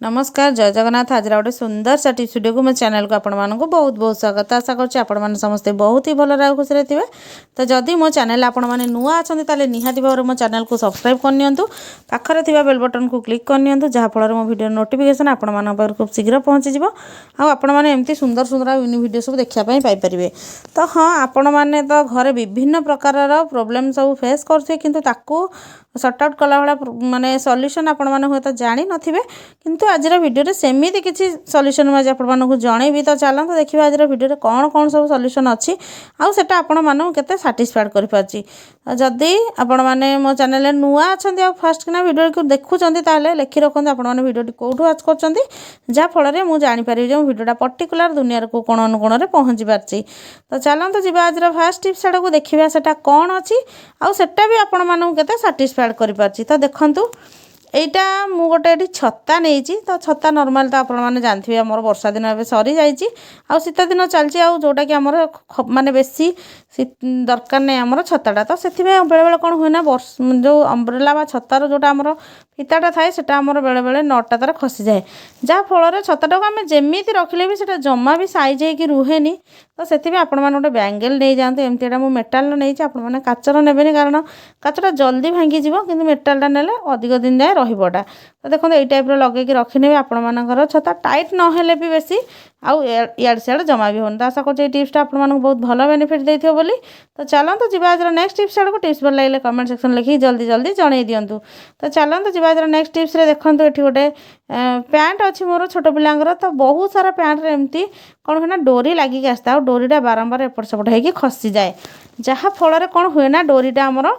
नमस्कार जय जगन्नाथ। आज गोटे सुंदर सा टिप्स वीडियो को मो चैनल को आपण मानक बहुत बहुत स्वागत। आशा करुँच आपण समस्ते बहुत ही भल खुशी थे। तो जदि मो चैनल आपण मैंने नुआ अच्छा ताले निहाती भाव मो चैनल को सब्सक्राइब करनी पाखरे थिबा बेल बटन को क्लिक करनी जहाँफल मो वीडियो नोटिफिकेशन आपण मान खूब शीघ्र पहुँची आपण मैंने एमती सुंदर सुंदर यूनि वीडियो सब देखापी पाइपर। तो हाँ आपण मैंने तो घरे विभिन्न प्रकार प्रोब्लेम सब फेस करते किंतु ताकू सर्ट आउट कला भाया माने सॉल्यूशन आपण मैंने हुए तो जानी नथिबे किंतु आज वीडियो सेमती किसी सॉल्यूशन आज आपको जनइबी। तो चलते देखिए आज वीडियो कौन कौन सब सॉल्यूशन अच्छी आउटा आपण मानू केते सैटिस्फाइड कर पार्ची। जदि आपण मैंने मो चैनल नुआ अच्छा फास्ट किना वीडियो को देखुंत ताले लिखि रखते आपण मैंने वीडियो कौटू आज कर जहाँफल मुझे जानीपारि जो वीडियोटा पर्टिकुलर दुनिया को कोण अनुकोण में पहुँची पार्ची। तो चलते जी आज फास्ट टिप्स आड़ को देखा से कौन अच्छी आउटा भी आपण मानू केते सैटिस्फाइड कर पार्ची। तो देखंतु एटा मु गोटे ये छत्ता नहीं। तो छत्ता नॉर्मल तो आपण मैंने जानते आम वर्षा दिन ए सरी जा शीत दिन चलती जोटा कि आमर माने बेसी दरकार नहीं आमर छत्ताटा। तो से बेले बेले कौन हुए ना वर्ष जो अम्ब्रेला बा छत्तार जोटा आमर फिताटा थाए से बेले बेले नटटा तार खसी जाए जहाँफल छत्ताटा को आम जमी रखिले भी से जमा भी साइज हो रुहेनी। तो से आपण मैंने गोटे बैंगेल नहीं जातु एमती एटा मेटाल नहीं आपने काचर नेबेनि कारण काचटा जल्दी भांगी कि मेटालटा ने अधिक दिन जाए रहीबटा। तो देखो ये टाइप लगे रखिने आपण मानकर छता टाइट नहेले भी बेसी आउ इयाड़ सियाड़ जमा भी होनी। तो आशा कर टिप्सटा आप बहुत भल बेनिफिट देथिबो बोली। तो चलते जी आज नेक्स्ट टिप्स आड़ को टिप्स भल लगे कमेंट सेक्शन लिखी जल्दी जल्दी जन दिंतु। तो चलते जी आज नेक्स्ट टिप्स देखो ये गोटे पैंट अच्छी मोर छोट पिलांगर। तो बहुत सारा पैंट एमती कौन हुए ना डोरी लगिक आसता डोरीटा बारंबार एपट सेपट होगी खसी जाए जहाँफल कौन हुए ना डोरीटा आमर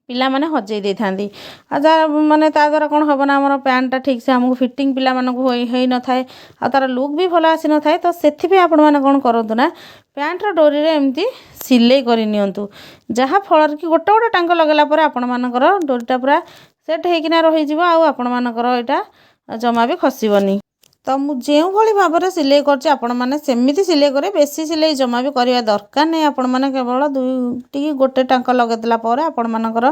पिला माने हजई दे थांदी माने ता द्वारा कौन हम ना आम पैंटा ठीक से आमको फिटिंग पिला मानक हो न थाए आ तार लुक भी भल आसी न थाए। तो से आपण मैंने कौन करूँ ना पैंटर डोरी रे एमती सिलाई करनी जहाँफल कि गोटे गोटे टांग लगेला आपण मानकर डोरीटा पूरा सेट होकिना रही आपण मानकर यहाँ जमा भी खसबनी। तो मुझे भली भाव में सिलाई करमती सिलाई करे बेसी सिलाई जमा भी करवा दरकार नहीं। आपण मैंने केवल दुईटी गोटे टाँक लगेदेला आपण मानकर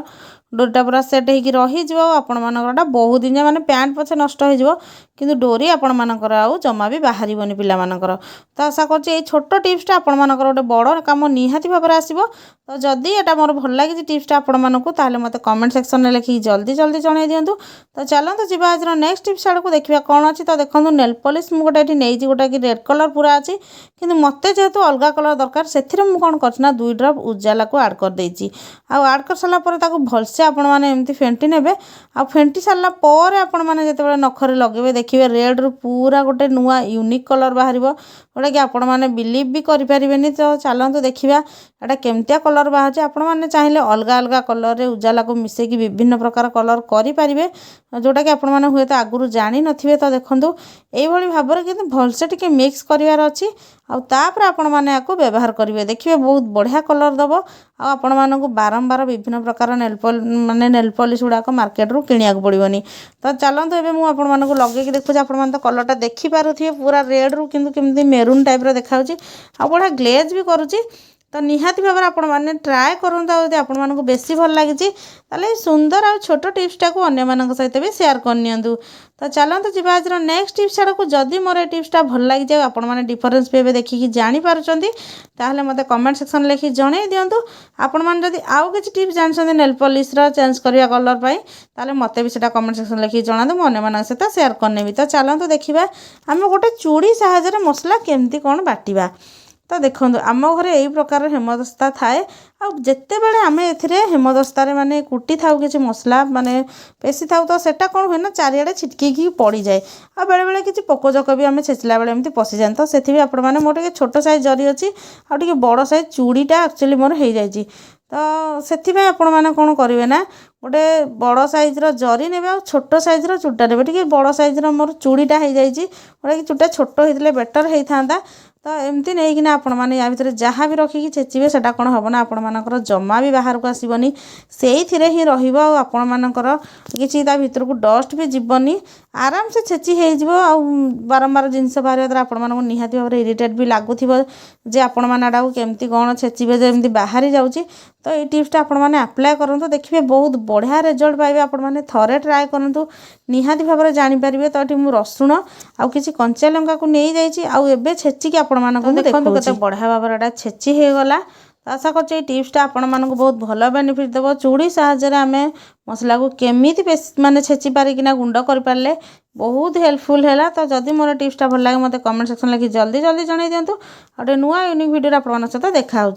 डोरीटा पूरा सेट होगी रही आपण मानकर बहुत दिन माने पैंट पछे नष्ट हो किंतु डोरी आपण मानकर आउ जमा भी बाहर पिला मानकर। तो आशा कर छोट टिप्सटा आपण मानकर गोटे बड़ काम निहाती भाव में आसो। तो जदि एटा मोर भल लगी टिप्सटा आपण मानकु ताले मते कमेंट सेक्शन में लिखिक जल्दी जल्दी जन दिंतु। तो चलते जी आज नेक्स्ट टिप्स आड़ को देखा कौन अच्छी। तो देखो नेल पॉलिश मुझे गोटे नहीं गोटा कि रेड कलर पूरा अच्छी कि मत जेहेतु अलग कलर दरकार से कौन करना 2 ड्रप उजाला को आड कर देची आड कर सारापर भलसे आपण मैंने एमती फेंटी ने फेंटी सारापर आपण मैंने जिते नखरे लगे देखिए रेड रु पूरा गोटे नुआ यूनिक कलर बाहर जोटा कि आपण मैंने बिलीव भी करें। तो चलते देखा यहाँ केमतिया कलर बाहर आपण मैंने चाहिए अलग अलग कलर उजाला को मिसेक विभिन्न प्रकार कलर करें जोटा कि आपण मैंने हुए तो आगुरी जानी नथिबे। तो देखो ये भाव में कि भलसे टिके मिक्स करार अच्छी आउे आपण मैंने आपको व्यवहार करेंगे देखिए बहुत बढ़िया कलर दब आपण मानक बारंबार विभिन्न प्रकार नेल पॉलिश गुड़ाक मार्केट रू किनिया पड़ोनी। तो चलते एवं मुझे लगे देखुचे आप कलरटा देखिपे पूरा रेड रु किंतु मेरून टाइप देखा बढ़िया ग्लेज भी करुच्ची। तो निहाती भाव में आपण मैंने ट्राए करूँ आपको बेसी भल लगी सुंदर आ छोट टिप्सटा को अन्य सहित भी सेयार करनी। तो चलते जी आज नेक्स्ट टिप्स आड़ को जदि मोर टिप्सटा भल लगी जाए आपण मैंने डिफरेंस भी देखिकी जानीपार्टी ताहले मते कमेंट सेक्शन लिखि जणै दिंतु। आपण मैंने जदि आउ किसी टिप्स जानते नेल पॉलिश चेंज करवा कलर ताहले मते भी सेटा कमेंट सेक्शन लिखि जणातु मु अन्य सहित सेयार करनेबी। तो चलते देखा आम गोटे चूड़ी साहाय्य मसला केमती कौन बाटिबा। तो देखो आम घरे यही प्रकार हेमदस्ता थाए आते बड़े आम ए हेमदस्तार माने कुटी था कि मसला माने पेशी था तो सेटा कौन हुए ना चारिआडे छिटकी पड़ जाए आ बेले बेले किसी पोकजोक भी आम छेचिला बेले एमती पशि जाए। तो से आपण मैंने मोर टे छोट साइज जरी अच्छी आउ बड़ साइज चूड़ीटा एक्चुअली मोर हो जाए। तो से आपण मैंने कौन करेंगे ना गोटे बड़ साइज्र जरी ने छोट साइज्र चूटा ने टे बड़ साइज्र मोर चूड़ीटा हो जाए जोटा कि चूटा छोट होते बेटर होता तो एमती नहीं आपण मैंने या भितर जहाँ भी रखिकी छेचिबे सेटा कौन हम ना आपण मानकर जमा भी बाहर को आसबनी से ही आपण मानकर किसी भितर को डस्ट भी जीवनी आराम से छेची हो बारंबार जिनस बाहर द्वारा आपण मानक निहाती भाव इरिटेट भी लगुव जे आपण मैंने केमती कौन छेचिबे जमी बाहरी जाऊँगी तो ये टिप्सटा आपण मैंने अप्लाई करूँ देखिए बहुत बढ़िया रिजल्ट पाइबे आपण मैंने थरे ट्राए करूँ निहाती भाव में जानीपारे। तो ये मुझे रसुण आउ कि कंचा लंका को नहीं जाइए आउ छेचिकी आपण मानक देखो केते बढ़िया भाव में छेची हो गला। तो आशा कर टिप्सटा आपण मानक बहुत भल बेनिफिट देव चूड़ी साहाय्य आम मसला को केमी माने छेची पारिकिना गुंड कर पारे बहुत हेल्पफुल है। तो जदि मोर टिप्सटा भल लगे मत कमेंट सेक्शन लिखि जल्दी जल्दी जणाई दिंतु गोटे नुआ यूनिक वीडियो आपण सहित देखा।